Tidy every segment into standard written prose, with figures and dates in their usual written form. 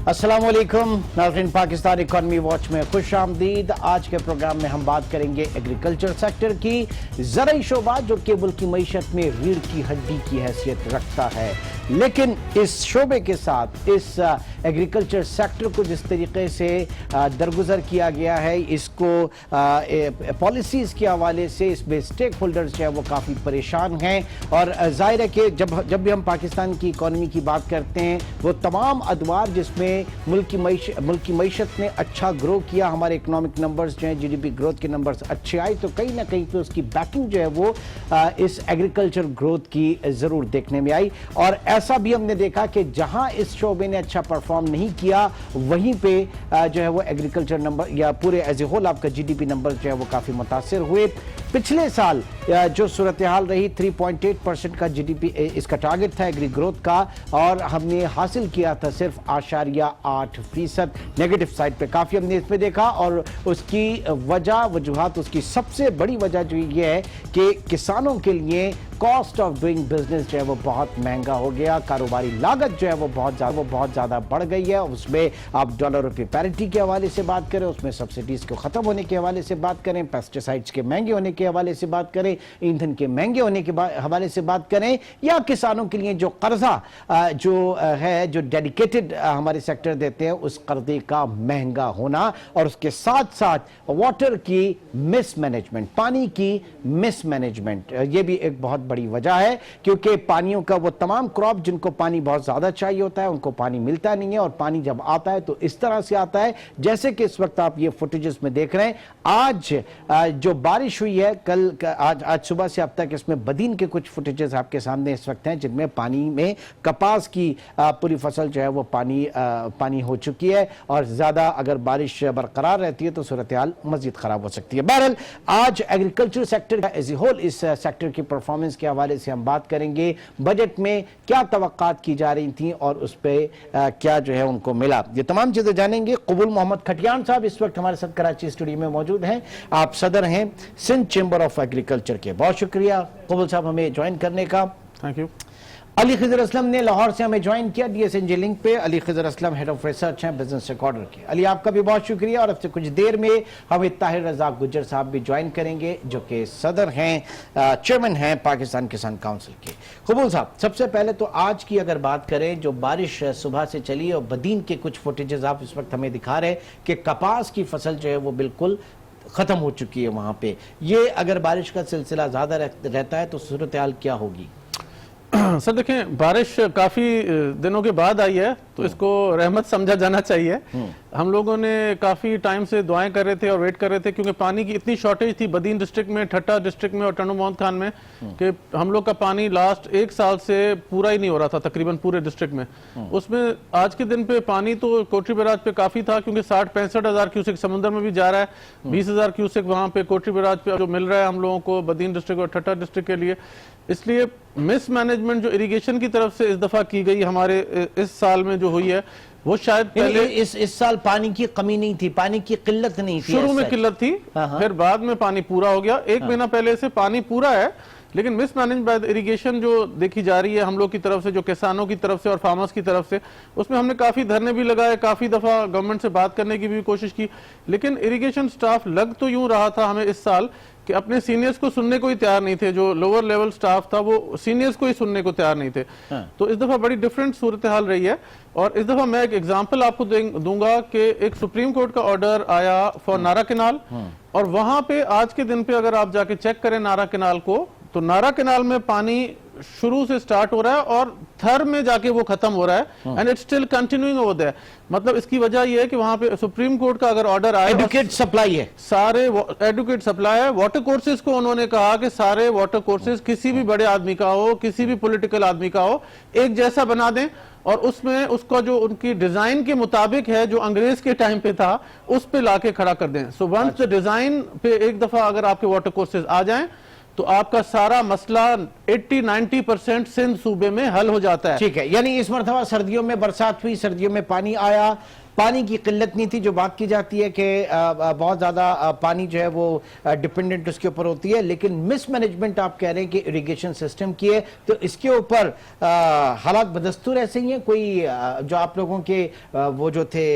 अस्सलाम वालेकुम नाज़रीन, पाकिस्तान इकॉनमी वॉच में खुश आमदीद। आज के प्रोग्राम में हम बात करेंगे एग्रीकल्चर सेक्टर की। ज़राई शोबा जो कि मुल्क की मईशत में रीढ़ की हड्डी की हैसियत रखता है, लेकिन इस शोबे के साथ इस एग्रीकल्चर सेक्टर को जिस तरीके से दरगुजर किया गया है, इसको पॉलिसीज़ के हवाले से इसमें स्टेक होल्डर्स जो है वो काफ़ी परेशान हैं। और ज़ाहिर है कि जब भी हम पाकिस्तान की इकॉनमी की बात करते हैं, वो तमाम अदवार जिसमें मुल्क की मईशत ने अच्छा ग्रो किया, हमारे इकोनॉमिक नंबर्स जो हैं, जीडीपी ग्रोथ के नंबर्स अच्छे आए, तो कहीं ना कहीं पे उसकी बैकिंग जो है वो इस एग्रीकल्चर ग्रोथ की ज़रूर देखने में आई। और ऐसा भी हमने देखा कि जहां इस शोबे ने अच्छा परफॉर्म नहीं किया, वहीं पे जो है वो एग्रीकल्चर नंबर या पूरे एज ए होल आपका जीडीपी नंबर जो है वो काफ़ी मुतासिर हुए। पिछले साल जो सूरत हाल रही, 3.8% का जीडीपी इसका टारगेट था एग्री ग्रोथ का, और हमने हासिल किया था सिर्फ 8.8%। नेगेटिव साइड पे काफ़ी हमने इसमें देखा। और उसकी वजूहात, उसकी सबसे बड़ी वजह जो ये है कि किसानों के लिए कॉस्ट ऑफ डूइंग बिजनेस जो है वो बहुत महंगा हो गया, कारोबारी लागत जो है वो बहुत ज़्यादा बढ़ गई है। उसमें आप डॉलर रुपये पैरिटी के हवाले से बात करें, उसमें सब्सिडीज़ को ख़त्म होने के हवाले से बात करें, पेस्टिसाइड्स के महंगे होने के हवाले से बात करें, ईंधन के महंगे होने के हवाले से बात करें, या किसानों के लिए जो कर्जा जो है, जो डेडिकेटेड हमारे सेक्टर देते हैं, उस कर्जे का महंगा होना, और उसके साथ साथ वाटर की मिसमैनेजमेंट, पानी की मिसमैनेजमेंट, ये भी एक बहुत बड़ी वजह है। क्योंकि पानियों का वो तमाम क्रॉप जिनको पानी बहुत ज्यादा चाहिए होता है, उनको पानी मिलता नहीं है, और पानी जब आता है तो इस तरह से आता है जैसे कि इस वक्त आप ये फुटेजेस में देख रहे हैं। आज जो बारिश हुई है, आज सुबह से अब तक, इसमें बदीन के कुछ फुटेजेस आपके सामने इस वक्त हैं, जिनमें पानी में कपास की पूरी फसल जो है वो पानी हो चुकी है, और ज्यादा अगर बारिश बरकरार रहती है तो सूरत हाल मजीद खराब हो सकती है। बहरहाल आज agriculture sector as a whole, इस सेक्टर की परफॉर्मेंस के हवाले से हम बात करेंगे। बजट में क्या तवक्कात की जा रही थी और उस पर क्या जो है उनको मिला, ये तमाम चीजें जानेंगे। कबूल मोहम्मद खटियान साहब इस वक्त हमारे साथ कराची स्टूडियो में मौजूद हैं। आप सदर हैं सिंध चेंबर ऑफ एग्रीकल्चर के। बहुत शुक्रिया कबूल साहब हमें ज्वाइन करने का। Thank you. अली खिजर असलम ने लाहौर से हमें ज्वाइन किया DSNG लिंक पे। Ali Khizar Aslam head of research हैं बिजनेस रिकॉर्डर के। अली आपका भी बहुत शुक्रिया। और अब से कुछ देर में हमें ताहिर रज़ाक गुज्जर साहब भी ज्वाइन करेंगे, जो कि सदर हैं, चेयरमैन हैं पाकिस्तान किसान काउंसिल के। कबूल साहब, सबसे पहले तो आज की अगर बात करें, जो बारिश सुबह से चली, और बदीन के कुछ फुटेजेस आप इस वक्त हमें दिखा रहे हैं कि कपास की फसल जो है वो बिल्कुल खत्म हो चुकी है वहां पे। ये अगर बारिश का सिलसिला ज्यादा रहता है तो सूरत हाल क्या होगी? सर देखें, बारिश काफ़ी दिनों के बाद आई है, तो इसको रहमत समझा जाना चाहिए। हम लोगों ने काफ़ी टाइम से दुआएं कर रहे थे और वेट कर रहे थे, क्योंकि पानी की इतनी शॉर्टेज थी बदीन डिस्ट्रिक्ट में, ठट्टा डिस्ट्रिक्ट में और टंडो मोहम्मद खान में, कि हम लोग का पानी लास्ट एक साल से पूरा ही नहीं हो रहा था तकरीबन पूरे डिस्ट्रिक्ट में। उसमें आज के दिन पे पानी तो कोटरी बैराज पे काफ़ी था, क्योंकि 60-65 हज़ार क्यूसेक समुद्र में भी जा रहा है, 20,000 क्यूसेक वहाँ पे कोटरी बैराज पे जो मिल रहा है हम लोगों को बदीन डिस्ट्रिक्ट और ठट्टा डिस्ट्रिक्ट के लिए। इसलिए मिसमैनेजमेंट जो इरिगेशन की तरफ से इस दफा की गई हमारे इस साल में जो हुई है, वो शायद पहले इस साल पानी की कमी नहीं थी, पानी की किल्लत नहीं थी। शुरू में किल्लत थी, फिर बाद में पानी पूरा हो गया। एक महीना पहले से पानी पूरा है, लेकिन मिसमैनेज बाय इरिगेशन जो देखी जा रही है हम लोग की तरफ से, जो किसानों की तरफ से और फार्मर्स की तरफ से, उसमें हमने काफी धरने भी लगाए, काफी दफा गवर्नमेंट से बात करने की भी कोशिश की, लेकिन इरिगेशन स्टाफ लग तो यूं रहा था हमें इस साल कि अपने सीनियर्स को सुनने को ही तैयार नहीं थे। जो लोअर लेवल स्टाफ था वो सीनियर्स को ही सुनने को तैयार नहीं थे। तो इस दफा बड़ी डिफरेंट सूरत हाल रही है। और इस दफा मैं एक एग्जांपल आपको दूंगा कि एक सुप्रीम कोर्ट का ऑर्डर आया फॉर नारा केनाल, और वहां पे आज के दिन पे अगर आप जाके चेक करें नारा केनाल को, तो नारा केनाल में पानी शुरू से स्टार्ट हो रहा है और थर में जाके वो खत्म हो रहा है, and it's still continuing over there. मतलब इसकी वजह ये है कि वहां पे सुप्रीम कोर्ट का अगर ऑर्डर आया, एडुकेट सप्लाई है, सारे एडुकेट सप्लाई है। वाटर कोर्सेज को उन्होंने कहा कि सारे वाटर कोर्सेज किसी भी बड़े आदमी का हो, किसी भी पॉलिटिकल आदमी का हो, एक जैसा बना दें, और उसमें उसका जो उनकी डिजाइन के मुताबिक है, जो अंग्रेज के टाइम पे था, उस पे लाके खड़ा कर दें। सो वंस द डिजाइन पे एक दफा अगर आपके वाटर कोर्सेज आ जाएं, तो आपका सारा मसला 80-90% सिंध सूबे में हल हो जाता है। ठीक है, यानी इस मरतबा सर्दियों में बरसात हुई, सर्दियों में पानी आया, पानी की किल्लत नहीं थी, जो बात की जाती है कि बहुत ज्यादा पानी जो है वो डिपेंडेंट उसके ऊपर होती है, लेकिन मिसमैनेजमेंट आप कह रहे हैं कि इरिगेशन सिस्टम की है, तो इसके ऊपर हालात बदस्तूर ऐसे ही हैं? कोई जो आप लोगों के वो जो थे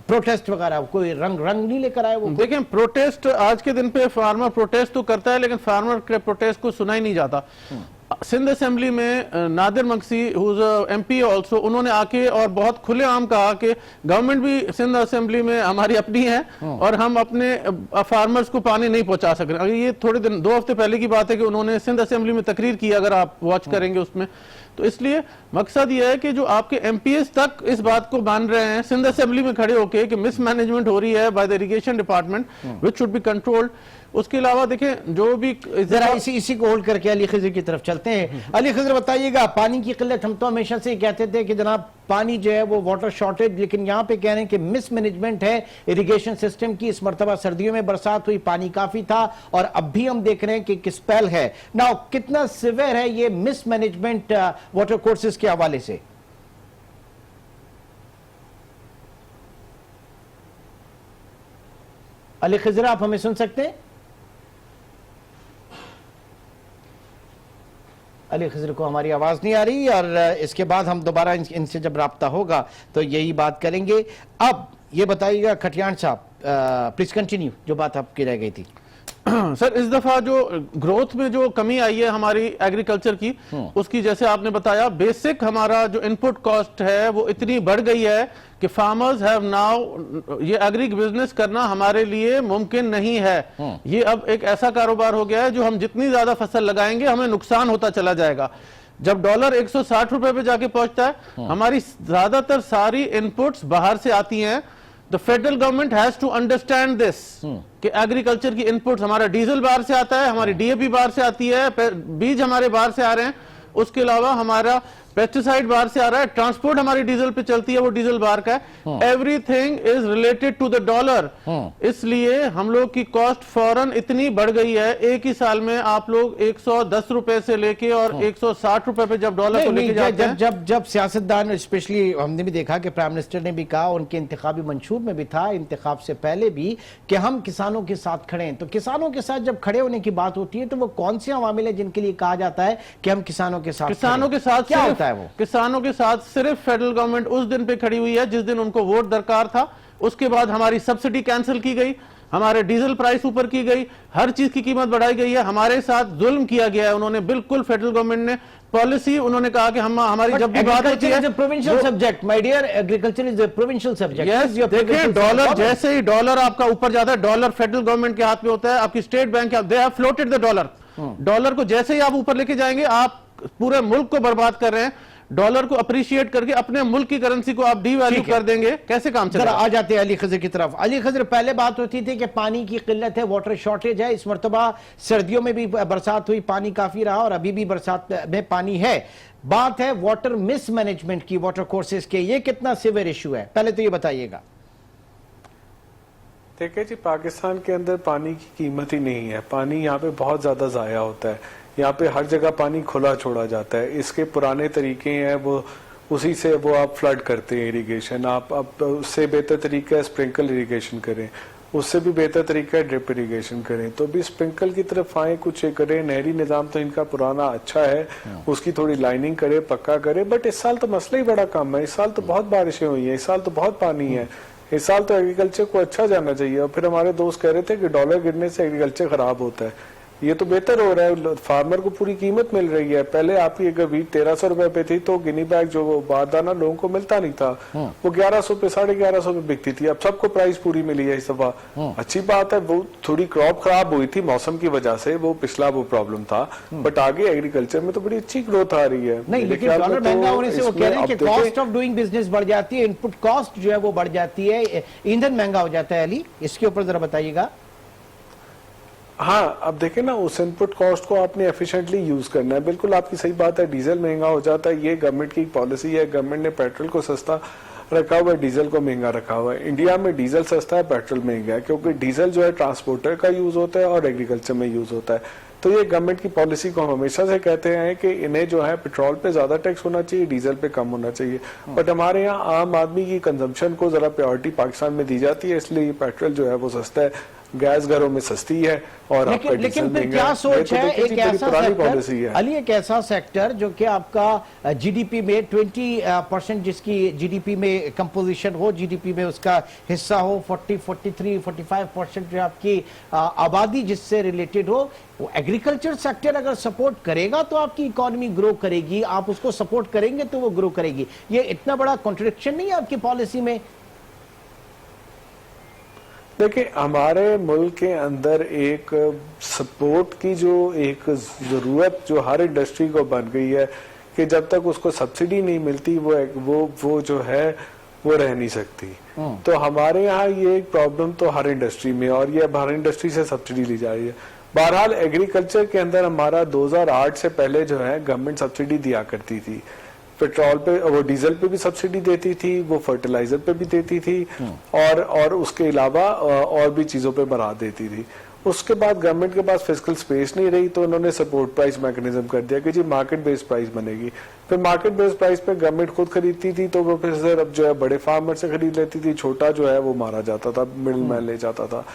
प्रोटेस्ट वगैरह कोई रंग नहीं लेकर आए? वो देखें, प्रोटेस्ट आज के दिन पे फार्मर प्रोटेस्ट तो करता है, लेकिन फार्मर के प्रोटेस्ट को सुना ही नहीं जाता। सिंध असेंबली में नादिर मकसी एमपी ऑल्सो, उन्होंने आके और बहुत खुलेआम कहा कि गवर्नमेंट भी सिंध असेंबली में हमारी अपनी है और हम अपने फार्मर्स को पानी नहीं पहुंचा सक रहे। ये थोड़े दिन 2 हफ्ते पहले की बात है कि उन्होंने सिंध असेंबली में तकरीर की, अगर आप वॉच करेंगे उसमें। तो इसलिए मकसद यह है कि जो आपके एमपीएस तक इस बात को मान रहे हैं सिंध असेंबली में खड़े होके कि मिसमैनेजमेंट हो रही है by the irrigation department which should be controlled. उसके अलावा देखें, जो भी जरा इसी को होल्ड करके अली खिजर की तरफ चलते हैं। अली खिजर, बताइएगा, पानी की किल्लत, हम तो हमेशा से कहते थे कि जनाब पानी जो है वो वाटर शॉर्टेज, लेकिन यहाँ पे कह रहे हैं कि मिसमैनेजमेंट है इरिगेशन सिस्टम की। इस मरतबा सर्दियों में बरसात हुई, पानी काफी था, और अब भी हम देख रहे हैं कि किस स्पेल है। नाउ कितना सिवियर है ये मिसमैनेजमेंट वाटर कोर्सेज के हवाले से? अली खिजर, आप हमें सुन सकते हैं? अली खिजर को हमारी आवाज नहीं आ रही, और इसके बाद हम दोबारा इनसे जब राब्ता होगा तो यही बात करेंगे। अब ये बताइएगा खटियान साहब, प्लीज कंटिन्यू, जो बात आपकी रह गई थी। सर, इस दफा जो ग्रोथ में जो कमी आई है हमारी एग्रीकल्चर की, उसकी जैसे आपने बताया, बेसिक हमारा जो इनपुट कॉस्ट है वो इतनी बढ़ गई है कि फार्मर्स हैव नाउ, ये एग्री बिजनेस करना हमारे लिए मुमकिन नहीं है। ये अब एक ऐसा कारोबार हो गया है जो हम जितनी ज्यादा फसल लगाएंगे हमें नुकसान होता चला जाएगा। जब डॉलर 160 रुपए पे जाके पहुंचता है, हमारी ज्यादातर सारी इनपुट्स बाहर से आती हैं। The federal government has to understand this कि एग्रीकल्चर की इनपुट्स, हमारा डीजल बाहर से आता है, हमारी डीएपी बाहर से आती है, बीज हमारे बाहर से आ रहे हैं, उसके अलावा हमारा पेस्टिसाइड बाहर से आ रहा है, ट्रांसपोर्ट हमारी डीजल पे चलती है, वो डीजल बाहर का है। Everything is related to the dollar. इसलिए हम लोग की कॉस्ट फौरन इतनी बढ़ गई है, एक ही साल में आप लोग 110 रुपए से लेके और 160 रुपए पे जब डॉलर को लेके जाते हैं। जब सियासतदान, स्पेशली हमने भी देखा कि प्राइम मिनिस्टर ने भी कहा, उनके इंतखाबी मंशूर में भी था, इंतखाब से पहले भी, कि हम किसानों के साथ खड़े हैं। तो किसानों के साथ जब खड़े होने की बात होती है तो वो कौन से अवामिल है जिनके लिए कहा जाता है कि हम किसानों के साथ क्या होता है? वो किसानों के साथ सिर्फ फेडरल गवर्नमेंट उस दिन पे खड़ी हुई है जिस दिन उनको वोट दरकार था। उसके बाद हमारी सब्सिडी कैंसिल की गई, हमारे डीजल प्राइस ऊपर की गई, हर चीज की कीमत बढ़ाई गई है, हमारे साथ जुल्म किया गया है। उन्होंने बिल्कुल, फेडरल गवर्नमेंट ने पॉलिसी, उन्होंने कहा कि हम, हमारी जब भी बात होती है, provincial subject, my dear, agriculture is a provincial subject. Yes, देखिए, डॉलर जैसे ही डॉलर आपका ऊपर जाता है, डॉलर फेडरल गवर्नमेंट के हाथ में होता है, आपकी state bank, they have floated the dollar. Dollar को जैसे ही आप ऊपर लेके जाएंगे, आप पूरे मुल्क को बर्बाद कर रहे हैं। डॉलर को अप्रिशिएट करके अपने मुल्क की करेंसी को आप डीवैल्यू कर देंगे, कैसे काम चलेगा? आ जाते हैं अली खिजर की तरफ। अली खिजर, पहले बात होती थी कि पानी की किल्लत है, वाटर शॉर्टेज है। इस मरतबा सर्दियों में भी बरसात हुई, पानी काफी रहा, और अभी भी बरसात में पानी है। बात है वाटर मिसमैनेजमेंट की, वाटर कोर्सेज के, ये कितना सीवियर इशू है, पहले तो ये बताइएगा। देखिए जी, पाकिस्तान के अंदर पानी की कीमत ही नहीं है। पानी यहाँ पे बहुत ज्यादा जाया होता है, यहाँ पे हर जगह पानी खुला छोड़ा जाता है। इसके पुराने तरीके हैं, वो उसी से वो आप फ्लड करते हैं इरिगेशन। आप उससे बेहतर तरीका है स्प्रिंकल इरिगेशन करें, उससे भी बेहतर तरीका है ड्रिप इरिगेशन करें। तो भी स्प्रिंकल की तरफ आए, कुछ करें। नहरी निजाम तो इनका पुराना अच्छा है, उसकी थोड़ी लाइनिंग करे, पक्का करे। बट इस साल तो मसला ही बड़ा कम है। इस साल तो बहुत बारिशें हुई हैं, इस साल तो बहुत पानी है। इस साल तो एग्रीकल्चर को अच्छा जाना चाहिए। और फिर हमारे दोस्त कह रहे थे कि डॉलर गिरने से एग्रीकल्चर खराब होता है। ये तो बेहतर हो रहा है, फार्मर को पूरी कीमत मिल रही है। पहले आपकी अगर वीट 1300 रुपए पे थी तो गिनी बैग जो बारदाना लोगों को मिलता नहीं था, वो 1100 पे 1150 पे बिकती थी। अब सबको प्राइस पूरी मिली है इस दफा। अच्छी बात है। वो थोड़ी क्रॉप खराब हुई थी मौसम की वजह से, वो पिछला वो प्रॉब्लम था। बट आगे एग्रीकल्चर में तो बड़ी अच्छी ग्रोथ आ रही है। नहीं, लेकिन डॉलर महंगा होने से वो कह रहे हैं कि कॉस्ट ऑफ डूइंग बिजनेस बढ़ जाती है, इनपुट कॉस्ट जो है वो बढ़ जाती है, ईंधन महंगा हो जाता है। अली, इसके ऊपर जरा बताइएगा। हाँ, अब देखें ना, उस इनपुट कॉस्ट को आपने एफिशिएंटली यूज करना है। बिल्कुल आपकी सही बात है, डीजल महंगा हो जाता है, ये गवर्नमेंट की पॉलिसी है। गवर्नमेंट ने पेट्रोल को सस्ता रखा हुआ है, डीजल को महंगा रखा हुआ है। इंडिया में डीजल सस्ता है, पेट्रोल महंगा है, क्योंकि डीजल जो है ट्रांसपोर्टर का यूज होता है और एग्रीकल्चर में यूज होता है। तो ये गवर्नमेंट की पॉलिसी को हम हमेशा से कहते हैं कि इन्हें जो है पेट्रोल पे ज्यादा टैक्स होना चाहिए, डीजल पे कम होना चाहिए। बट हमारे यहाँ आम आदमी की कंजम्पशन को जरा प्रायोरिटी पाकिस्तान में दी जाती है, इसलिए पेट्रोल जो है वो सस्ता है, गैस घरों में सस्ती है और आपका डीजल लेकिन फिर महंगा क्या है। सोच ये तो है देखिए एक जी, बड़ी ऐसा पुरानी पॉलिसी सेक्टर, है। अली, एक ऐसा सेक्टर जो कि आपका जीडीपी में 20% जिसकी जीडीपी में कंपोजिशन हो, जीडीपी में उसका हिस्सा हो, 45% जो आपकी आबादी जिससे रिलेटेड हो, वो एग्रीकल्चर सेक्टर अगर सपोर्ट करेगा तो आपकी इकोनॉमी ग्रो करेगी, आप उसको सपोर्ट करेंगे तो वो ग्रो करेगी। ये इतना बड़ा कॉन्ट्रडिक्शन नहीं है आपकी पॉलिसी में? देखिए, हमारे मुल्क के अंदर एक सपोर्ट की जो एक जरूरत जो हर इंडस्ट्री को बन गई है कि जब तक उसको सब्सिडी नहीं मिलती वो जो है वो रह नहीं सकती। तो हमारे यहाँ ये एक प्रॉब्लम तो हर इंडस्ट्री में, और ये अब हर इंडस्ट्री से सब्सिडी ली जा रही है। बहरहाल एग्रीकल्चर के अंदर हमारा 2008 से पहले जो है गवर्नमेंट सब्सिडी दिया करती थी, पेट्रोल पे, वो डीजल पे भी सब्सिडी देती थी, वो फर्टिलाइजर पे भी देती थी, और उसके अलावा और भी चीजों पे बढ़ा देती थी। उसके बाद गवर्नमेंट के पास फिजिकल स्पेस नहीं रही तो उन्होंने सपोर्ट प्राइस मैकेनिज्म कर दिया कि जी मार्केट बेस्ड प्राइस बनेगी। फिर मार्केट बेस्ड प्राइस पे गवर्नमेंट खुद खरीदती थी, तो वो फिर अब जो है बड़े फार्मर से खरीद लेती थी, छोटा जो है वो मारा जाता था, मिडिल मैन ले जाता था।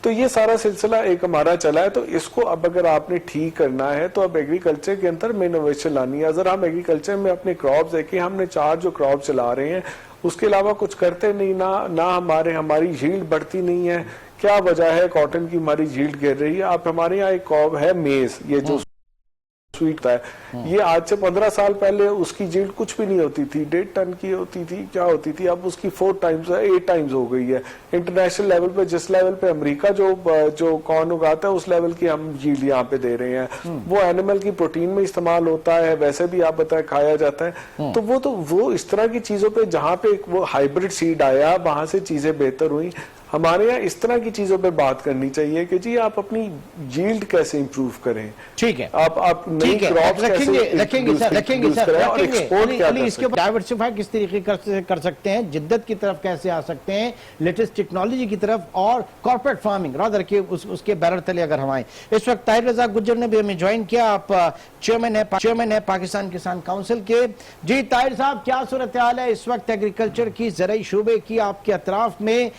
तो ये सारा सिलसिला एक हमारा चला है। तो इसको अब अगर आपने ठीक करना है तो अब एग्रीकल्चर के अंदर में इनोवेशन लानी है। अगर हम एग्रीकल्चर में अपने क्रॉप्स देखें, हमने 4 जो क्रॉप चला रहे हैं उसके अलावा कुछ करते नहीं, ना हमारी यील्ड बढ़ती नहीं है। क्या वजह है कॉटन की हमारी यील्ड गिर रही है? आप हमारे यहाँ एक क्रॉप है मेज, ये जो स्वीट है, ये आज से 15 साल पहले उसकी यील्ड कुछ भी नहीं होती थी, 1.5 टन की होती थी, क्या होती थी, अब उसकी 4 टाइम्स 8 टाइम्स हो गई है। इंटरनेशनल लेवल पे जिस लेवल पे अमेरिका जो कॉर्न उगाता है उस लेवल की हम यील्ड यहाँ पे दे रहे हैं। वो एनिमल की प्रोटीन में इस्तेमाल होता है, वैसे भी आप बताएं खाया जाता है। तो वो इस तरह की चीजों पे जहाँ पे वो हाइब्रिड सीड आया वहां से चीजें बेहतर हुई। हमारे यहाँ इस तरह की चीजों पे बात करनी चाहिए कि जी आप अपनी यील्ड कैसे इंप्रूव करें। ठीक है, आप नई क्रॉप्स रखेंगे सर और एक्सपोर्ट क्या कर इसके ऊपर डाइवर्सिफाई किस तरीके कर सकते हैं, जिद्दत की तरफ कैसे आ सकते हैं, लेटेस्ट टेक्नोलॉजी की तरफ, और कॉर्पोरेट फार्मिंग रादर के उसके बैनर तले अगर हम आए। इस वक्त ताहिर रजा गुज्जर ने भी हमें ज्वाइन किया। आप चेयरमैन है पाकिस्तान किसान काउंसिल के। जी ताहिर साहब, क्या सूरत हाल है इस वक्त एग्रीकल्चर की, ज़राई शोबे की? आपके अतराफ में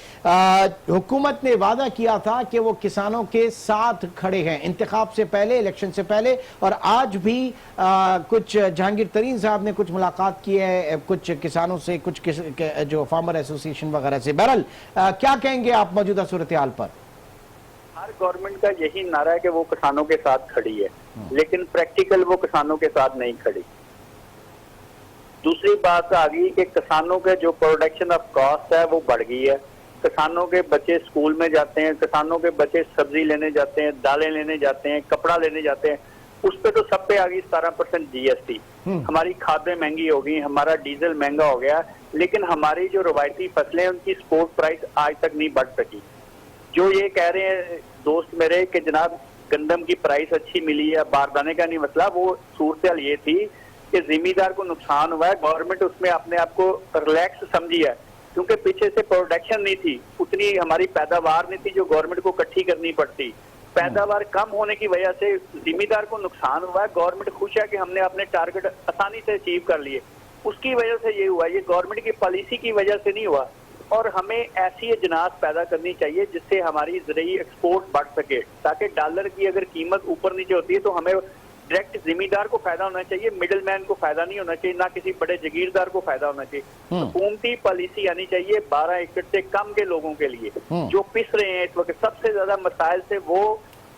हुकूमत ने वादा किया था कि वो किसानों के साथ खड़े हैं इंतखाब से पहले, इलेक्शन से पहले, और आज भी कुछ जहांगीर तरीन साहब ने कुछ मुलाकात की है कुछ किसानों से, कुछ जो फार्मर एसोसिएशन वगैरह से। बहरहाल क्या कहेंगे आप मौजूदा सूरत हाल पर? हर गवर्नमेंट का यही नारा है कि वो किसानों के साथ खड़ी है, लेकिन प्रैक्टिकल वो किसानों के साथ नहीं खड़ी। दूसरी बात आ गई कि किसानों के जो प्रोडक्शन ऑफ कॉस्ट है वो बढ़ गई है। किसानों के बच्चे स्कूल में जाते हैं, किसानों के बच्चे सब्जी लेने जाते हैं, दालें लेने जाते हैं, कपड़ा लेने जाते हैं, उस पे तो सब पे आ गई 17% जीएसटी। हमारी खादें महंगी हो गई, हमारा डीजल महंगा हो गया, लेकिन हमारी जो रवायती फसलें हैं उनकी स्पोर्ट प्राइस आज तक नहीं बढ़ सकी। जो ये कह रहे हैं दोस्त मेरे कि जनाब गंदम की प्राइस अच्छी मिली है, बारदाने का नहीं मसला, वो सूरत ये थी कि जिम्मेदार को नुकसान हुआ है, गवर्नमेंट उसमें अपने आप को रिलैक्स समझी है, क्योंकि पीछे से प्रोडक्शन नहीं थी, उतनी हमारी पैदावार नहीं थी जो गवर्नमेंट को इकट्ठी करनी पड़ती। पैदावार कम होने की वजह से जिम्मेदार को नुकसान हुआ है। गवर्नमेंट खुश है कि हमने अपने टारगेट आसानी से अचीव कर लिए, उसकी वजह से ये हुआ, ये गवर्नमेंट की पॉलिसी की वजह से नहीं हुआ। और हमें ऐसी अजनास पैदा करनी चाहिए जिससे हमारी ज़रूरी एक्सपोर्ट बढ़ सके, ताकि डॉलर की अगर कीमत ऊपर नीचे होती है तो हमें डायरेक्ट जिम्मेदार को फायदा होना चाहिए, मिडिल मैन को फायदा नहीं होना चाहिए, ना किसी बड़े जागीरदार को फायदा होना चाहिए। हुकूमती पॉलिसी आनी चाहिए 12 एकड़ से कम के लोगों के लिए जो पिस रहे हैं इस वक्त, सबसे ज्यादा मसाइल से वो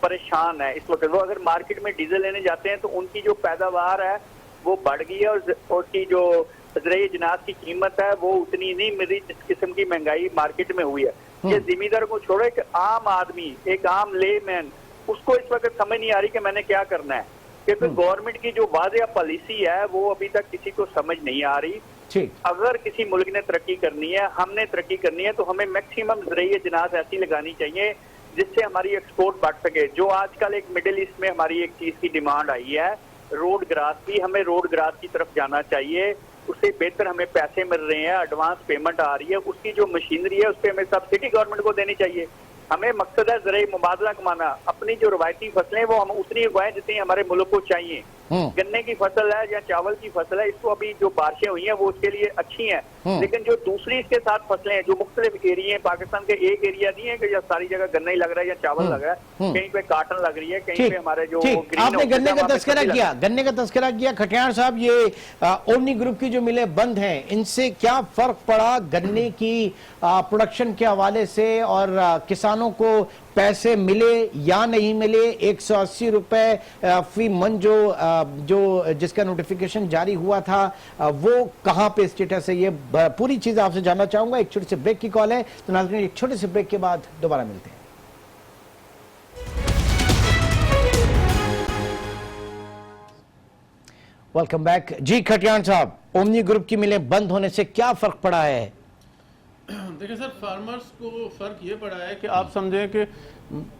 परेशान है इस वक्त। वो अगर मार्केट में डीजल लेने जाते हैं तो उनकी जो पैदावार है वो बढ़ गई है, और उसकी जो ज़राई अजनास की कीमत है वो उतनी नहीं मिली जिस किस्म की महंगाई मार्केट में हुई है। ये जिम्मेदार को छोड़ो, एक आम आदमी, एक आम लेमैन, उसको इस वक्त समझ नहीं आ रही कि मैंने क्या करना है, क्योंकि गवर्नमेंट की जो वाज़ेह पॉलिसी है वो अभी तक किसी को समझ नहीं आ रही। अगर किसी मुल्क ने तरक्की करनी है, हमने तरक्की करनी है, तो हमें मैक्सिमम ज़राई अजनास ऐसी लगानी चाहिए जिससे हमारी एक्सपोर्ट बढ़ सके। जो आजकल एक मिडिल ईस्ट में हमारी एक चीज की डिमांड आई है, रोड ग्रास की, हमें रोड ग्रास की तरफ जाना चाहिए, उससे बेहतर हमें पैसे मिल रहे हैं, एडवांस पेमेंट आ रही है, उसकी जो मशीनरी है उस पर हमें सब्सिडी गवर्नमेंट को देनी चाहिए। हमें मकसद है ज़राई मुबादला कमाना। अपनी जो रवायती फसलें वो हम उतनी उगाएं जितनी हमारे मुल्क को चाहिए। गन्ने की फसल है या चावल की फसल है, इसको अभी जो बारिशें हुई हैं वो उसके लिए अच्छी हैं, लेकिन जो दूसरी इसके साथ फसलें हैं जो मुख्तलिफ एरिया हैं, पाकिस्तान के एक एरिया नहीं है कि या सारी जगह गन्ना ही लग रहा है या चावल लग रहा है, कहीं पे काटन लग रही है, कहीं पे हमारे जो आपने गन्ने का तस्करा किया, गन्ने का तस्करा किया खटियार साहब, ये ओमनी ग्रुप की जो मिलें बंद हैं, इनसे क्या फर्क पड़ा गन्ने की प्रोडक्शन के हवाले से, और किसानों को पैसे मिले या नहीं मिले? 180 रुपए फी मन जो जिसका नोटिफिकेशन जारी हुआ था, वो कहां पे स्टेटस है? ये पूरी चीज आपसे जानना चाहूंगा। एक छोटे से ब्रेक की कॉल है, तो नाज़रीन एक छोटे से ब्रेक के बाद दोबारा मिलते हैं। Welcome back. जी खटियान साहब, ओमनी ग्रुप की मिलें बंद होने से क्या फर्क पड़ा है? देखिए सर, फार्मर्स को फर्क ये पड़ा है कि आप समझें कि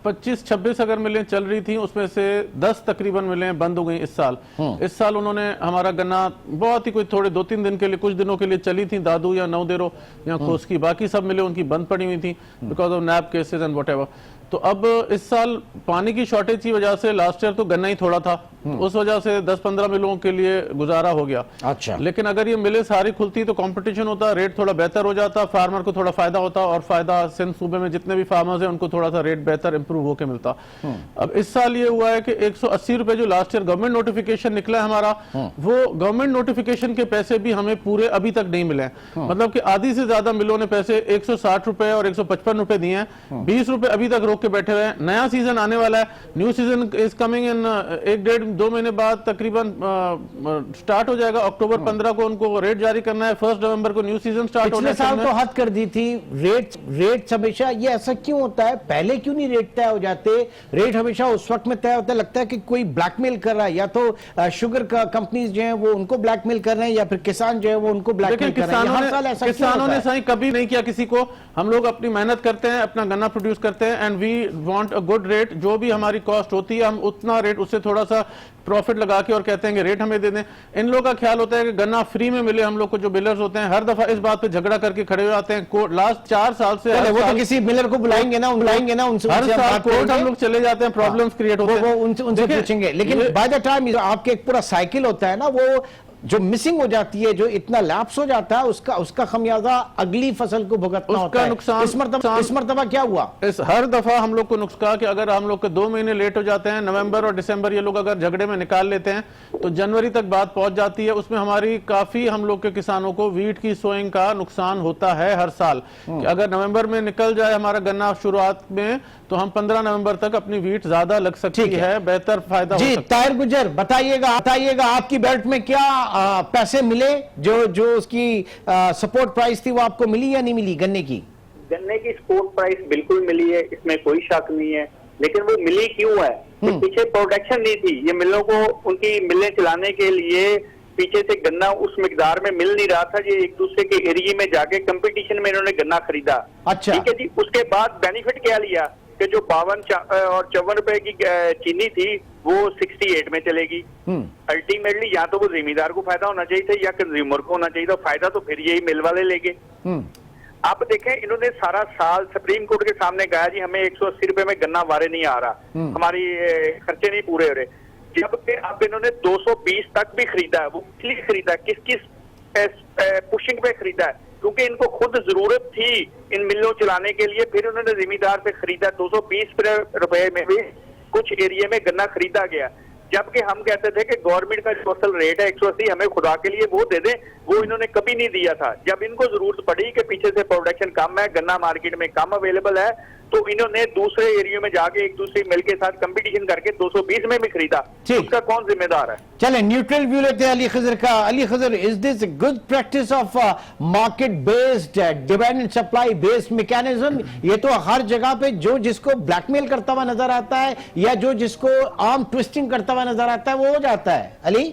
25-26 अगर मिलें चल रही थी, उसमें से 10 तकरीबन मिलें बंद हो गई इस साल। इस साल उन्होंने हमारा गन्ना बहुत ही कोई थोड़े 2-3 दिन के लिए, कुछ दिनों के लिए चली थी, दादू या नवदेरो या खोस की, बाकी सब मिले उनकी बंद पड़ी हुई थी because of nap cases and whatever. तो अब इस साल पानी की शॉर्टेज की वजह से लास्ट ईयर तो गन्ना ही थोड़ा था, उस वजह से 10-15 मिलों के लिए गुजारा हो गया। अच्छा, लेकिन अगर ये मिले सारी खुलती तो कंपटीशन होता, रेट थोड़ा बेहतर हो जाता, फार्मर को थोड़ा फायदा होता, और फायदा सिंध सूबे में जितने भी फार्मर्स हैं उनको थोड़ा सा रेट बेहतर इंप्रूव होकर मिलता। अब इस साल ये हुआ है कि 180 रुपए जो लास्ट ईयर गवर्नमेंट नोटिफिकेशन निकला है हमारा, वो गवर्नमेंट नोटिफिकेशन के पैसे भी हमें पूरे अभी तक नहीं मिले। मतलब कि आधी से ज्यादा मिलों ने पैसे 160 रुपए और 155 रुपए दिए हैं, 20 रुपए अभी तक रोक के बैठे हुए हैं। नया सीजन आने वाला है, new season is coming in 1-1.5-2 महीने बाद तकरीबन स्टार्ट हो जाएगा। अक्टूबर 15 को उनको रेट जारी करना है, 1 नवंबर को न्यू सीजन स्टार्ट होने पिछले साल तो हद कर दी थी रेट हमेशा। ये ऐसा क्यों होता है? पहले क्यों नहीं रेट तय हो जाते? रेट हमेशा उस वक्त में तय होता है, लगता है कि कोई ब्लैकमेल कर रहा है, या तो शुगर कंपनीज जो है वो उनको ब्लैकमेल कर रहे हैं, या फिर किसान जो है वो उनको ब्लैकमेल कर रहे हैं। हर साल ऐसा किसानों ने सही कभी नहीं किया किसी को। हम लोग अपनी मेहनत करते हैं, अपना गन्ना प्रोड्यूस करते हैं, and we want a good rate. जो भी हमारी कॉस्ट होती है हम उतना रेट, उससे थोड़ा सा प्रॉफिट लगा के और कहते हैं कि रेट हमें दे दें। इन लोगों का ख्याल होता है कि गन्ना फ्री में मिले। हम लोग को जो मिलर्स होते हैं हर दफा इस बात पे झगड़ा करके खड़े हो जाते हैं। लास्ट 4 साल से वो तो किसी मिलर को बुलाएंगे ना उनसे हर साल कोर्ट हम लोग चले जाते हैं, प्रॉब्लम्स क्रिएट होते हैं, वो उनसे पूछेंगे। लेकिन बाय द टाइम आपके एक पूरा साइकिल होता है ना, वो जो मिसिंग हो जाती है, जो इतना लैप्स हो जाता है, उसका खमियाजा अगली फसल को भुगतना होता है। नुकसान इस मरतबा क्या हुआ? हर दफा हम लोग को नुकसान कि अगर हम लोग के 2 महीने लेट हो जाते हैं, नवंबर और दिसंबर ये लोग अगर झगड़े में निकाल लेते हैं तो जनवरी तक बात पहुंच जाती है। उसमें हमारी काफी, हम लोग के किसानों को वीट की सोइंग का नुकसान होता है हर साल। कि अगर नवंबर में निकल जाए हमारा गन्ना शुरुआत में, तो हम 15 नवंबर तक अपनी वीट ज्यादा लग सकती है, बेहतर फायदा हो सकता है। ताहिर गुजर, बताइएगा आपकी बेल्ट में क्या पैसे मिले? जो उसकी सपोर्ट प्राइस थी वो आपको मिली या नहीं मिली? गन्ने की सपोर्ट प्राइस बिल्कुल मिली है, इसमें कोई शक नहीं है। लेकिन वो मिली क्यों है? तो पीछे प्रोडक्शन नहीं थी। ये मिलों को उनकी मिलें चलाने के लिए पीछे से गन्ना उस मिकदार में मिल नहीं रहा था। ये एक दूसरे के एरिया में जाके कंपटीशन में इन्होंने गन्ना खरीदा। अच्छा, ठीक है जी। उसके बाद बेनिफिट क्या लिया कि जो 52 और 54 रुपए की चीनी थी वो 68 में चलेगी। अल्टीमेटली या तो वो जिम्मेदार को फायदा होना चाहिए था या कंज्यूमर को होना चाहिए था। फायदा तो फिर यही मिल वाले लेंगे। आप देखें, इन्होंने सारा साल सुप्रीम कोर्ट के सामने कहा जी हमें 180 रुपए में गन्ना वारे नहीं आ रहा, हमारी खर्चे नहीं पूरे हो रहे। जबकि अब इन्होंने 220 तक भी खरीदा है। वो इसलिए खरीदा, किस पुशिंग पे खरीदा है? क्योंकि इनको खुद जरूरत थी इन मिलों चलाने के लिए। फिर उन्होंने जिम्मेदार से खरीदा। 220 रुपए में भी कुछ एरिया में गन्ना खरीदा गया। जबकि हम कहते थे कि गवर्नमेंट का जो असल रेट है 180, हमें खुदा के लिए वो दे दें, वो इन्होंने कभी नहीं दिया था। जब इनको जरूरत पड़ी कि पीछे से प्रोडक्शन कम है, गन्ना मार्केट में कम अवेलेबल है, तो इन्होंने दूसरे एरिया में जाके एक दूसरे मिल के साथ कंपटीशन करके 220 में भी खरीदा। उसका कौन जिम्मेदार है? चले न्यूट्रल व्यू लेते हैं अली खजर का। Ali Khizar, is this good practice of market based demand and supply based mechanism? ये तो हर जगह पे जो जिसको ब्लैकमेल करता हुआ नजर आता है या जो जिसको आर्म ट्विस्टिंग करता हुआ नजर आता है वो हो जाता है। अली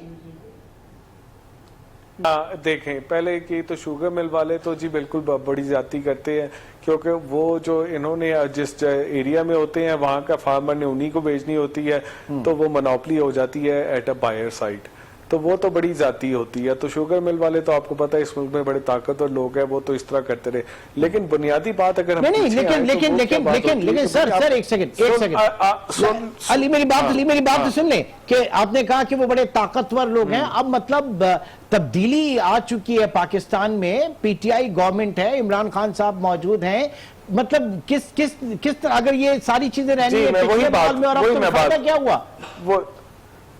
देखें, पहले की तो शुगर मिल वाले तो जी बिल्कुल बड़ी ज्यादती करते हैं, क्योंकि वो जो इन्होंने जिस एरिया में होते हैं वहां का फार्मर ने उन्हीं को बेचनी होती है, तो वो मोनोपोली हो जाती है एट अ बायर साइड। तो वो तो बड़ी जाती होती है। तो शुगर मिल वाले तो आपको पता है इस मुल्क में बड़े ताकतवर लोग हैं, वो तो इस तरह करते रहे। लेकिन बुनियादी बात अगर हम नहीं पीछे लेकिन आएं तो लेकिन वो लेकिन क्या बात लेकिन होती है लेकिन कि सर भाई सर आप- एक सेकंड अली मेरी बात हाँ, अली मेरी बात तो हाँ। सुन ले कि आपने कहा कि वो बड़े ताकतवर लोग हैं। अब मतलब तब्दीली आ चुकी है पाकिस्तान में, पीटीआई गवर्नमेंट है, इमरान खान साहब मौजूद हैं, मतलब किस किस किस तरह अगर ये सारी चीजें रहनी जी, है मैं वही पिछले बात- माहौल में और अब वही तो मैं फायदा बात- क्या हुआ?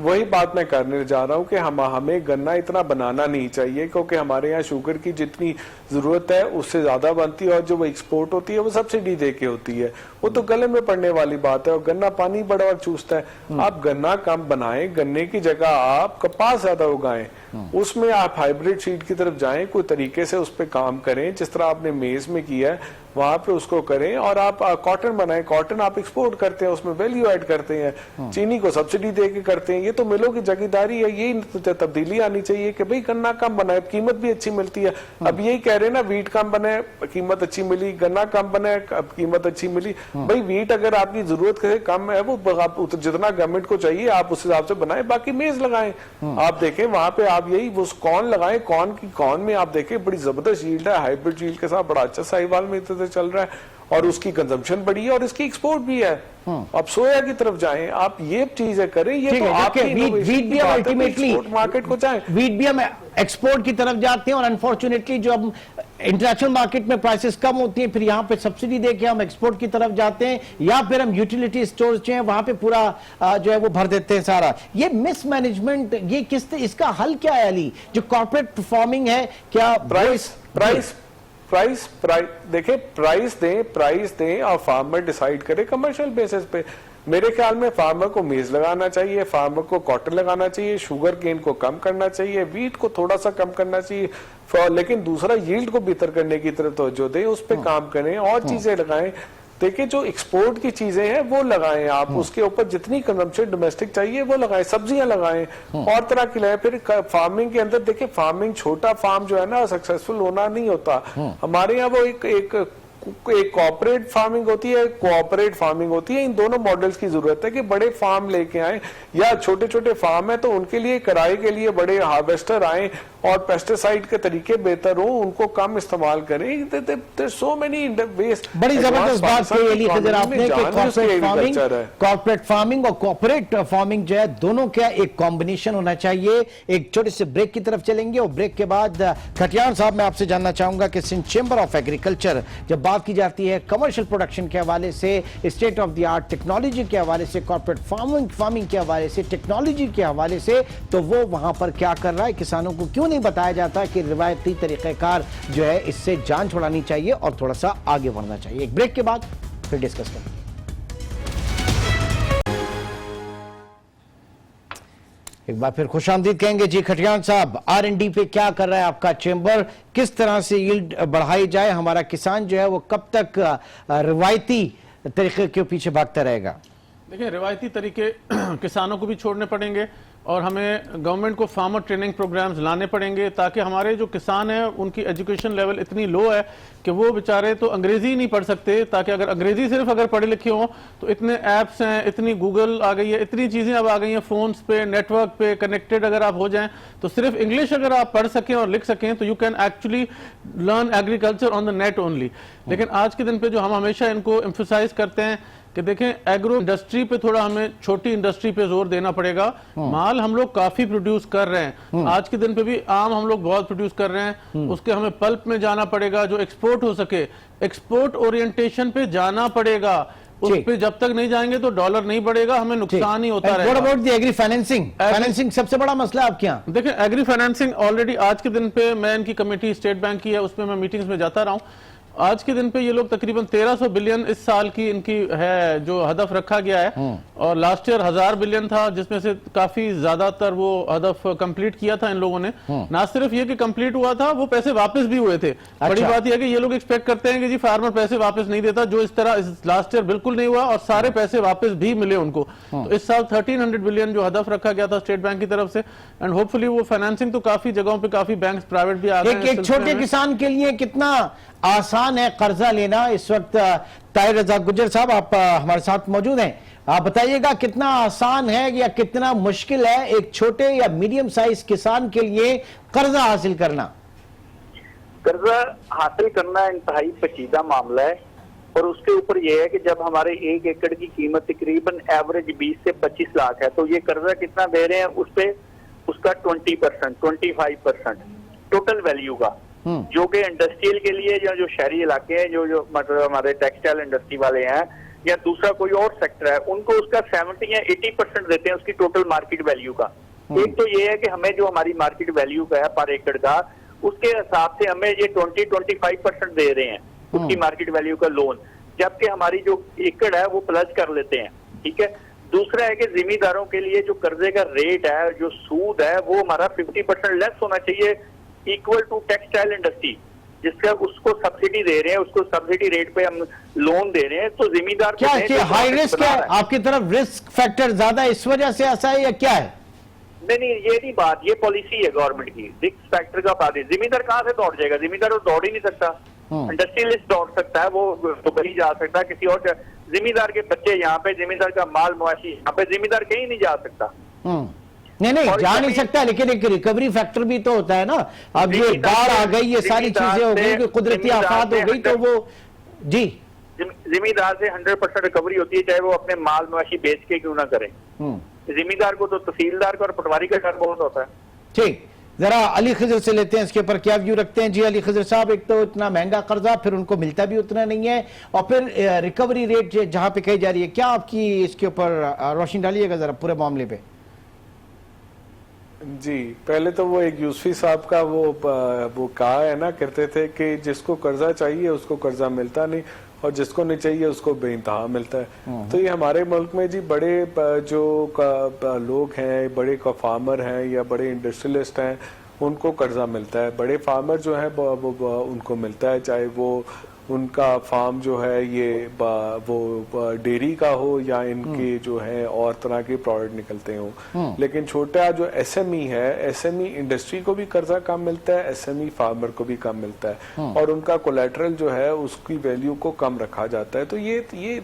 वही बात मैं करने जा रहा हूं कि हमें गन्ना इतना बनाना नहीं चाहिए, क्योंकि हमारे यहाँ शुगर की जितनी जरूरत है उससे ज्यादा बनती है, और जो वो एक्सपोर्ट होती है वो सब्सिडी दे के होती है। वो तो गले में पड़ने वाली बात है, और गन्ना पानी बड़ा और चूसता है। आप गन्ना कम बनाएं, गन्ने की जगह आप कपास ज्यादा उगाएं, उसमें आप हाइब्रिड सीड की तरफ जाएं, कोई तरीके से उस पर काम करें, जिस तरह आपने मेज में किया है वहां पे उसको करें, और आप कॉटन बनाएं। कॉटन आप एक्सपोर्ट करते हैं, उसमें वैल्यू ऐड करते हैं, चीनी को सब्सिडी दे के करते हैं। ये तो मिलों की जगीदारी है, यही तब्दीली आनी चाहिए कि भाई गन्ना कम बनाए, कीमत भी अच्छी मिलती है। अब यही कह रहे हैं ना, वीट कम बने कीमत अच्छी मिली, गन्ना कम बने अब कीमत अच्छी मिली। भाई वीट अगर आपकी जरूरत से कम है, वो आप जितना गवर्नमेंट को चाहिए आप उस हिसाब से बनाए, बाकी मेज लगाएं। आप देखें वहां पे आप यही वो कॉर्न लगाएं, कॉर्न में आप देखें बड़ी जबरदस्त यील्ड है, हाइब्रिड यील्ड के साथ बड़ा अच्छा साहिवाल में चल रहा है, और उसकी कंजम्पशन बढ़ी है और इसकी एक्सपोर्ट भी है। अब सोया की तरफ जाएं, आप ये चीजें करें, ये तो आपकी वीट भी अल्टीमेटली मार्केट को जाएं। वीट भी हम एक्सपोर्ट की तरफ जाते हैं, और अनफॉर्चुनेटली जो अब इंटरनेशनल मार्केट में प्राइसेस कम होती हैं, फिर यहाँ पे सब्सिडी देके हम एक्सपोर्ट की तरफ जाते हैं, या फिर हम यूटिलिटी स्टोर्स जो हैं वहां पे पूरा जो है वो भर देते हैं सारा। ये मिसमैनेजमेंट, ये इसका हल क्या है अली? जो कॉर्पोरेट परफॉर्मिंग है क्या? प्राइस देखिए, प्राइस दें और फार्मर डिसाइड करे कमर्शियल बेसिस पे। मेरे ख्याल में फार्मर को मेज लगाना चाहिए, फार्मर को कॉटन लगाना चाहिए, शुगर केन को कम करना चाहिए, वीट को थोड़ा सा कम करना चाहिए, लेकिन दूसरा यील्ड को बेहतर करने की तरफ तवज्जो दें, उस पर काम करें और चीजें लगाएं। देखिए जो एक्सपोर्ट की चीजें हैं वो लगाएं आप, उसके ऊपर जितनी कंजम्पशन डोमेस्टिक चाहिए वो लगाएं, सब्जियां लगाएं और तरह की लगाएं। फिर फार्मिंग के अंदर देखिए, फार्मिंग छोटा फार्म जो है ना सक्सेसफुल होना नहीं होता। हमारे यहाँ वो एक कॉर्पोरेट फार्मिंग होती है, कोऑपरेट फार्मिंग होती है। इन दोनों मॉडल्स की जरूरत है कि बड़े फार्म लेके आए, या छोटे छोटे फार्म है तो उनके लिए किराए के लिए बड़े हार्वेस्टर आए और पेस्टिसाइड के तरीके बेहतर हो, उनको कम इस्तेमाल करें। So many waste. बड़ी जबरदस्त बात कही खजर आपने कि कॉर्पोरेट फार्मिंग और कॉर्पोरेट फार्मिंग जो है दोनों का एक कॉम्बिनेशन होना चाहिए। एक छोटे से ब्रेक की तरफ चलेंगे, और ब्रेक के बाद खटियान साहब मैं आपसे जानना चाहूंगा कि सिंध चेंबर ऑफ एग्रीकल्चर जब बात की जाती है कमर्शियल प्रोडक्शन के हवाले से, state of the art technology के हवाले से, कॉर्पोरेट फार्मिंग के हवाले से, टेक्नोलॉजी के हवाले से, तो वो वहां पर क्या कर रहा है? किसानों को क्यों नहीं बताया जाता कि रिवायती तरीकेकार जो है इससे जान छुड़ानी चाहिए और थोड़ा सा आगे बढ़ना चाहिए। एक ब्रेक के बाद फिर डिस्कस करेंगे। एक बार फिर खुशामदीद कहेंगे जी खटियान साहब। R&D पे क्या कर रहा है आपका चेंबर? किस तरह से यील्ड बढ़ाई जाए? हमारा किसान जो है वो कब तक रिवायती तरीके के पीछे भागता रहेगा? देखिए, रिवायती तरीके किसानों को भी छोड़ने पड़ेंगे, और हमें गवर्नमेंट को फार्मर ट्रेनिंग प्रोग्राम्स लाने पड़ेंगे, ताकि हमारे जो किसान हैं उनकी एजुकेशन लेवल इतनी लो है कि वो बेचारे तो अंग्रेजी ही नहीं पढ़ सकते। ताकि अगर अंग्रेजी सिर्फ अगर पढ़े लिखे हों तो इतने ऐप्स हैं, इतनी गूगल आ गई है, इतनी चीज़ें अब आ गई हैं फोन्स पे, नेटवर्क पे कनेक्टेड अगर आप हो जाएं, तो सिर्फ इंग्लिश अगर आप पढ़ सकें और लिख सकें तो you can actually learn agriculture on the net only. लेकिन आज के दिन पे जो हम हमेशा इनको एम्फसाइज करते हैं कि देखें, एग्रो इंडस्ट्री पे थोड़ा हमें छोटी इंडस्ट्री पे जोर देना पड़ेगा। माल हम लोग काफी प्रोड्यूस कर रहे हैं, आज के दिन पे भी आम हम लोग बहुत प्रोड्यूस कर रहे हैं, उसके हमें पल्प में जाना पड़ेगा जो एक्सपोर्ट हो सके, एक्सपोर्ट ओरिएंटेशन पे जाना पड़ेगा। उस पे जब तक नहीं जाएंगे तो डॉलर नहीं बढ़ेगा, हमें नुकसान ही होता रहेगा। What about the agri financing? Financing सबसे बड़ा मसला आपके यहाँ। देखिए, एग्री फाइनेंसिंग ऑलरेडी आज के दिन पे मैं इनकी कमेटी स्टेट बैंक की है, उसमें मैं मीटिंग्स में जाता रहा हूँ। आज के दिन पे ये लोग तकरीबन 1300 बिलियन इस साल की इनकी है जो हदफ रखा गया है, और लास्ट ईयर 1000 बिलियन था, जिसमें से काफी ज्यादातर वो हदफ कंप्लीट किया था इन लोगों ने। ना सिर्फ ये कि कंप्लीट हुआ था, वो पैसे वापस भी हुए थे। बड़ी बात यह है कि ये लोग एक्सपेक्ट करते हैं कि जी फार्मर पैसे वापस नहीं देता, जो इस तरह लास्ट ईयर बिल्कुल नहीं हुआ, और सारे पैसे वापस भी मिले उनको। तो इस साल 1300 बिलियन जो हदफ रखा गया था स्टेट बैंक की तरफ से, एंड होपफुली वो फाइनेंसिंग तो काफी जगहों पे काफी बैंक प्राइवेट भी आ गए हैं। एक छोटे किसान के लिए कितना आसान है कर्जा लेना? इस वक्त ताहिर रजा गुजर साहब आप हमारे साथ मौजूद हैं। आप बताइएगा कितना आसान है या कितना मुश्किल है एक छोटे या मीडियम साइज किसान के लिए कर्जा हासिल करना? कर्जा हासिल करना इंतहाई पेचीदा मामला है और उसके ऊपर यह है कि जब हमारे 1 एकड़ की कीमत तकरीबन एवरेज 20 से 25 लाख है, तो ये कर्जा कितना दे रहे हैं उस पे उसका 20%, 25% टोटल वैल्यू का, जो कि इंडस्ट्रियल के लिए या जो शहरी इलाके हैं, जो मतलब हमारे टेक्सटाइल इंडस्ट्री वाले हैं या दूसरा कोई और सेक्टर है, उनको उसका 70 या 80% देते हैं उसकी टोटल मार्केट वैल्यू का। एक तो ये है कि हमें जो हमारी मार्केट वैल्यू का है पर एकड़ का, उसके हिसाब से हमें ये 20-25% दे रहे हैं उसकी मार्केट वैल्यू का लोन, जबकि हमारी जो एकड़ है वो प्लस कर लेते हैं। ठीक है। दूसरा है कि जिम्मेदारों के लिए जो कर्जे का रेट है, जो सूद है, वो हमारा 50% लेस होना चाहिए इक्वल टू टेक्सटाइल इंडस्ट्री, जिसका उसको सब्सिडी दे रहे हैं, उसको सब्सिडी रेट पे हम लोन दे रहे हैं। तो जिम्मेदार क्या कि हाई रिस्क है आपकी तरफ, रिस्क फैक्टर ज्यादा इस वजह से ऐसा है या क्या है? नहीं, ये नहीं बात, ये पॉलिसी है गवर्नमेंट की, रिस्क फैक्टर का बात है। जिम्मेदार कहाँ से दौड़ जाएगा? जिम्मेदार तो दौड़ ही नहीं सकता। इंडस्ट्रियलिस्ट दौड़ सकता है, वो दुबई जा सकता है, किसी और जिम्मेदार के बच्चे यहाँ पे, जिम्मेदार का माल मुआशी यहाँ पे, जिम्मेदार कहीं नहीं जा सकता। नहीं जा नहीं सकता, लेकिन एक रिकवरी फैक्टर भी तो होता है ना। अब ये बाढ़ आ गई, ये सारी चीजें हो गई, कुदरती आफात हो गई, तो वो जी जिम्मेदार से 100% रिकवरी होती है, चाहे वो अपने माल मुआशी बेच के क्यों ना करे। जिम्मेदार को तो तहसीलदार को और पटवारी का डर बहुत होता है। ठीक, जरा अली खिजर से लेते हैं, इसके ऊपर क्या व्यू रखते हैं? जी अली खिजर साहब, एक तो इतना महंगा कर्जा, फिर उनको मिलता भी उतना नहीं है, और फिर रिकवरी रेट जहां पे कही जा रही है, क्या आपकी इसके ऊपर रोशनी डालिएगा जरा पूरे मामले पे? जी, पहले तो वो एक यूसुफी साहब का वो कहा है ना, कहते थे कि जिसको कर्जा चाहिए उसको कर्जा मिलता नहीं और जिसको नहीं चाहिए उसको बेइंतहा मिलता है। तो ये हमारे मुल्क में जी बड़े जो लोग हैं, बड़े फार्मर हैं या बड़े इंडस्ट्रियलिस्ट हैं, उनको कर्जा मिलता है। बड़े फार्मर जो हैं वो उनको मिलता है, चाहे वो उनका फार्म जो है ये वो डेयरी का हो या इनके जो है और तरह के प्रोडक्ट निकलते हो। लेकिन छोटा जो एसएमई है, एसएमई इंडस्ट्री को भी कर्जा कम मिलता है, एसएमई फार्मर को भी कम मिलता है और उनका कोलेटरल जो है उसकी वैल्यू को कम रखा जाता है। तो ये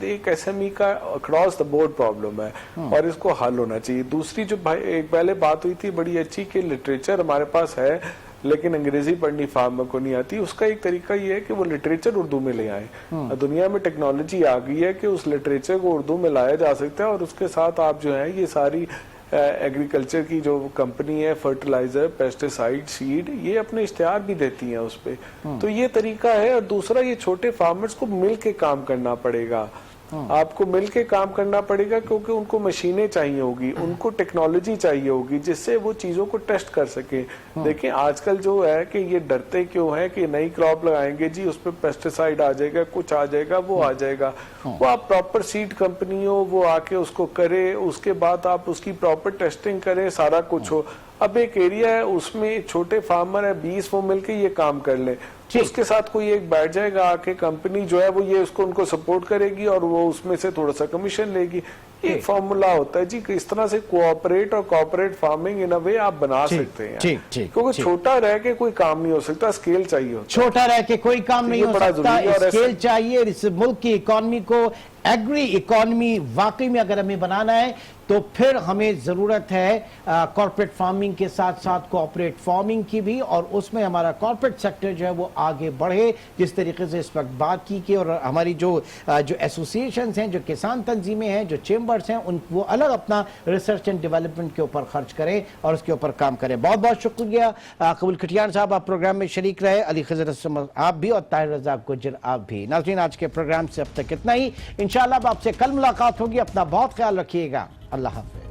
एक एसएमई का अक्रॉस द बोर्ड प्रॉब्लम है और इसको हल होना चाहिए। दूसरी जो भाई एक पहले बात हुई थी बड़ी अच्छी कि लिटरेचर हमारे पास है लेकिन अंग्रेजी पढ़नी फार्मर को नहीं आती, उसका एक तरीका ये है कि वो लिटरेचर उर्दू में ले आए। दुनिया में टेक्नोलॉजी आ गई है कि उस लिटरेचर को उर्दू में लाया जा सकता है और उसके साथ आप जो है ये सारी एग्रीकल्चर की जो कंपनी है, फर्टिलाइजर, पेस्टिसाइड, सीड, ये अपने इश्तिहार भी देती हैं उस पे। तो ये तरीका है। और दूसरा, ये छोटे फार्मर्स को मिल के काम करना पड़ेगा, आपको मिलके काम करना पड़ेगा, क्योंकि उनको मशीनें चाहिए होगी, उनको टेक्नोलॉजी चाहिए होगी जिससे वो चीजों को टेस्ट कर सके। देखिए आजकल जो है कि ये डरते क्यों है कि नई क्रॉप लगाएंगे जी उस पर पेस्टिसाइड आ जाएगा, कुछ आ जाएगा, वो आ जाएगा। वो आप प्रॉपर सीड कंपनी हो, वो आके उसको करे, उसके बाद आप उसकी प्रॉपर टेस्टिंग करें, सारा कुछ हो। अब एक एरिया है उसमें छोटे फार्मर है 20, वो मिलके ये काम कर ले, उसके साथ कोई एक बैठ जाएगा आके, कंपनी जो है वो ये उसको उनको सपोर्ट करेगी और वो उसमें से थोड़ा सा कमीशन लेगी। एक फॉर्मूला होता है जी कि इस तरह से कोऑपरेट और कॉर्पोरेट फार्मिंग इन अ वे आप बना सकते हैं, क्योंकि छोटा रह के कोई काम नहीं हो सकता, स्केल चाहिए होता है। छोटा रह के कोई काम नहीं हो सकता, स्केल चाहिए। इस मुल्क की इकोनॉमी को, एग्री इकोनॉमी वाकई में अगर हमें बनाना है तो फिर हमें जरूरत है कॉर्पोरेट फार्मिंग के साथ साथ कोऑपरेट फार्मिंग की भी, और उसमें हमारा कॉर्पोरेट सेक्टर जो है वो आगे बढ़े, जिस तरीके से इस वक्त बात की और हमारी जो एसोसिएशंस हैं, जो किसान तंजीमें हैं, जो चेंबर्स हैं, उन वो अलग अपना रिसर्च एंड डेवलपमेंट के ऊपर खर्च करें और उसके ऊपर काम करें। बहुत बहुत शुक्रिया कबूल खटियान साहब, आप प्रोग्राम में शरीक रहे, अली खिजर आप भी और ताहिर रज़ाक गुज्जर आप भी। नाज़रीन, आज के प्रोग्राम से अब तक इतना ही, इंशाअल्लाह आपसे कल मुलाकात होगी। अपना बहुत ख्याल रखिएगा। अल्लाह हाफ़िज़।